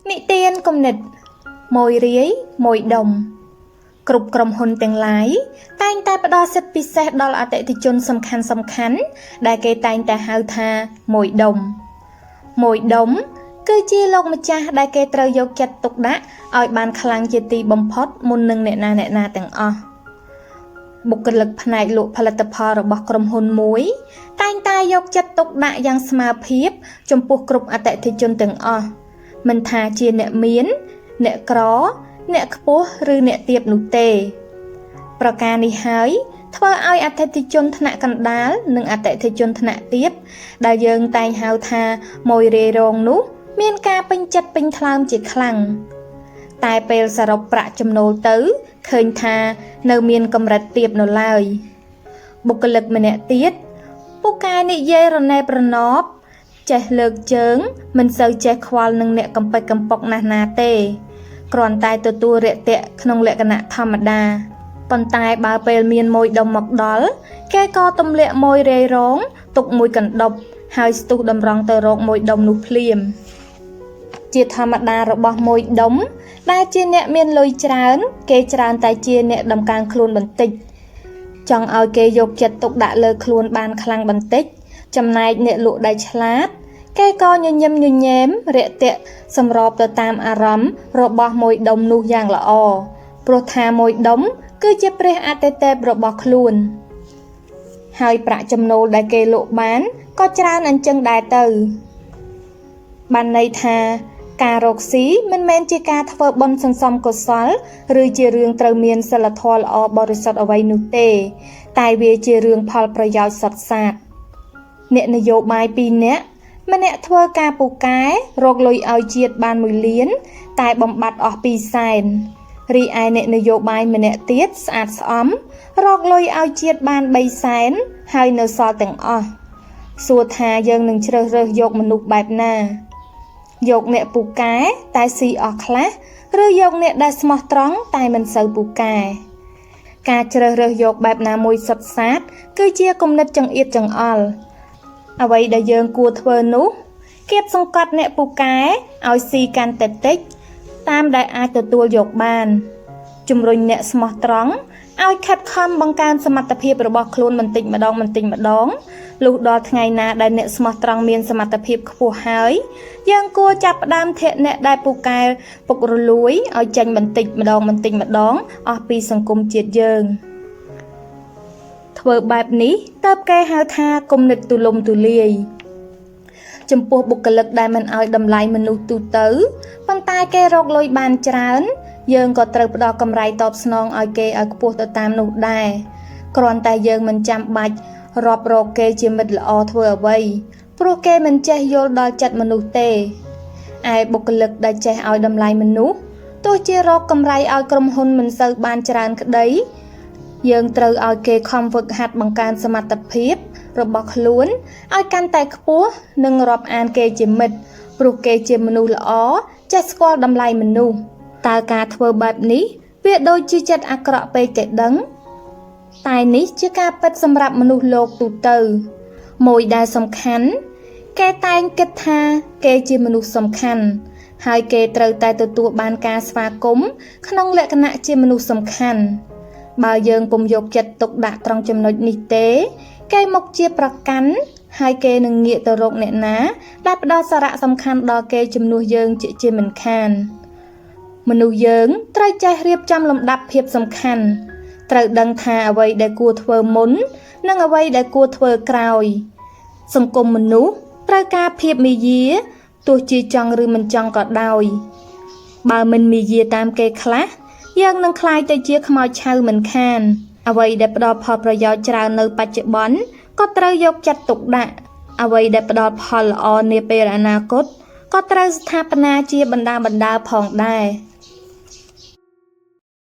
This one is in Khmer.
និទានគំនិតមួយរាយមួយដុំគ្រប់ក្រុមហ៊ុនទាំងឡាយតែងតែផ្ដល់សិទ្ធិពិសេសដល់អតិថិជនសំខាន់ដែលគេតែងតែហៅថាមួយដុំគឺជាលោកម្ចាស់ដែលគេត្រូវយកចិត្តទុកដាក់ឲ្យបានខ្លាំងជាទីបំផុតមុននឹងអ្នកណាទាំងអស់បុគ្គលិកផ្នែកលក់ផលិតផលរបស់ក្រុមហ៊ុនមួយតែងតែយកចិត្តទុកដាក់យ៉ាងស្មើភាពចំពោះគ្រប់អតិថិជនទាំងអស់មិនថាជាអ្នកមានអ្នកក្រអ្នកខ្ពស់ឬអ្នកទាបនោះទេប្រការនេះហើយធ្វើឲ្យអតិថិជនថ្នាក់កណ្ដាលនិងអតិថិជនថ្នាក់ទាបដែលយើងតែងហៅថាមួយរាយរងនោះមានការពេញចិត្តពេញថ្លើមជាខ្លាំងតែពេលសរុបប្រាក់ចំណូលទៅឃើញថានៅមានកម្រិតទាបនៅឡើយបុគ្គលិកម្នាក់ទៀតពូកែនិយាយរណែប្រណប់ចេះលើកជើងមិនសូវចេះខ្វល់នឹងអ្នកកំពេចកំប៉ុកណាស់ណាទេគ្រាន់តែទទួលរាក់ទាក់ក្នុងលក្ខណៈធម្មតាប៉ុន្តែបើពេលមានមួយដុំមកដល់គេក៏ទម្លាក់មួយរាយរងទុកមួយកណ្ដុបហើយស្ទុះតម្រង់ទៅរកមួយដុំនោះភ្លាមជាធម្មតារបស់មួយដុំដែលជាអ្នកមានលុយច្រើនគេច្រើនតែជាអ្នកដំកើងខ្លួនបន្តិចចង់ឲ្យគេយកចិត្តទុកដាក់លើខ្លួនបានខ្លាំងបន្តិចចំណែកអ្នកលក់ដែលឆ្លាតគេក៏ញញឹមញញែមរាក់ទាក់សម្របទៅតាមអារម្មណ៍របស់មួយដុំនោះយ៉ាងល្អព្រោះថាមួយដុំគឺជាព្រះអាទិទេពរបស់ខ្លួនហើយប្រាក់ចំណូលដែលគេលក់បានក៏ច្រើនអញ្ចឹងដែរទៅបានន័យថាការរកស៊ីមិនមែនជាការធ្វើបុណ្យសន្សំកុសលឬជារឿងត្រូវមានសីលធម៌ល្អបរិសុទ្ធអ្វីនោះទេតែវាជារឿងផលប្រយោជន៍សុទ្ធសាធអ្នកនយោបាយ2នាក់ម្នាក់ធ្វើការពូកែរកលុយឲ្យជាតិបាន1លានតែបំបត្តិអស់2សែនរីឯអ្នកនយោបាយម្នាក់ទៀតស្អាតស្អំរកលុយឲ្យជាតិបាន3សែនហើយនៅសល់ទាំងអស់សួរថាយើងនឹងជ្រើសរើសយកមនុស្សបែបណាយកអ្នកពូកែតែស៊ីអស់ខ្លះឬយកអ្នកដែលស្មោះត្រង់តែមិនសូវពូកែការជ្រើសរើសយកបែបណាមួយសុទ្ធសាធគឺជាគំនិតចង្អៀតចង្អល់អ្វីដែលយើងគួរធ្វើនោះគៀបសង្កត់អ្នកពូកែឲ្យស៊ីកាន់តែតិចតាមដែលអាចទទួលយកបានជំរុញអ្នកស្មោះត្រង់ឲ្យខិតខំបង្កើនសមត្ថភាពរបស់ខ្លួនបន្តិចម្ដងលុះដល់ថ្ងៃណាដែលអ្នកស្មោះត្រង់មានសមត្ថភាពខ្ពស់ហើយយើងគួរចាប់ផ្ដើមធាក់អ្នកដែលពូកែពុករលួយឲ្យចេញបន្តិចម្ដងអស់ពីសង្គមជាតិយើងធ្វើបែបនេះតើបគេហៅថាគំនិតទូលំទូលាយចំពោះបុគ្គលិកដែលមិនឲ្យតម្លៃមនុស្សទូទៅប៉ុន្តែគេរកលុយបានច្រើនយើងក៏ត្រូវផ្ដល់កម្រៃតបស្នងឲ្យគេឲ្យខ្ពស់ទៅតាមនោះដែរគ្រាន់តែយើងមិនចាំបាច់រាប់រកគេជាមិត្តល្អធ្វើអ្វីព្រោះគេមិនចេះយល់ដល់ចិត្តមនុស្សទេឯបុគ្គលិកដែលចេះឲ្យតម្លៃមនុស្សទោះជារកកម្រៃឲ្យក្រុមហ៊ុនមិនសូវបានច្រើនក្តីយើងត្រូវឲ្យគេខំហ្វឹកហាត់បង្កើនសមត្ថភាពរបស់ខ្លួនឲ្យកាន់តែខ្ពស់និងរាប់អានគេជាមិត្តព្រោះគេជាមនុស្សល្អចេះស្គាល់តម្លៃមនុស្សតើការធ្វើបែបនេះវាដូចជាចិត្តអាក្រក់ពេកទេដឹងតែនេះជាការពិតសម្រាប់មនុស្សលោកទូទៅមួយដែលសំខាន់គេតែងគិតថាគេជាមនុស្សសំខាន់ហើយគេត្រូវតែទទួលបានការស្វាគមន៍ក្នុងលក្ខណៈជាមនុស្សសំខាន់បើយើងពុំយកចិត្តទុកដាក់ត្រង់ចំណុចនេះទេគេមកជាប្រកាន់ហើយគេនឹងងាកទៅរកអ្នកណាដែលផ្ដល់សារៈសំខាន់ដល់គេជំនួសយើងជាមិនខានមនុស្សយើងត្រូវចេះរៀបចំលំដាប់ភាពសំខាន់ត្រូវដឹងថាអ្វីដែលគួរធ្វើមុននិងអ្វីដែលគួរធ្វើក្រោយសង្គមមនុស្សត្រូវការភាពមាយាទោះជាចង់ឬមិនចង់ក៏ដោយបើមិនមាយាតាមគេខ្លះយើងនឹងក្លាយទៅជាខ្មោចឆៅមិនខានអ្វីដែលផ្ដល់ផលប្រយោជន៍ច្រើននៅបច្ចុប្បន្នក៏ត្រូវយកចិត្តទុកដាក់អ្វីដែលផ្ដល់ផលល្អនាពេលអនាគតក៏ត្រូវស្ថាបនាជាបណ្ដាផងដែរ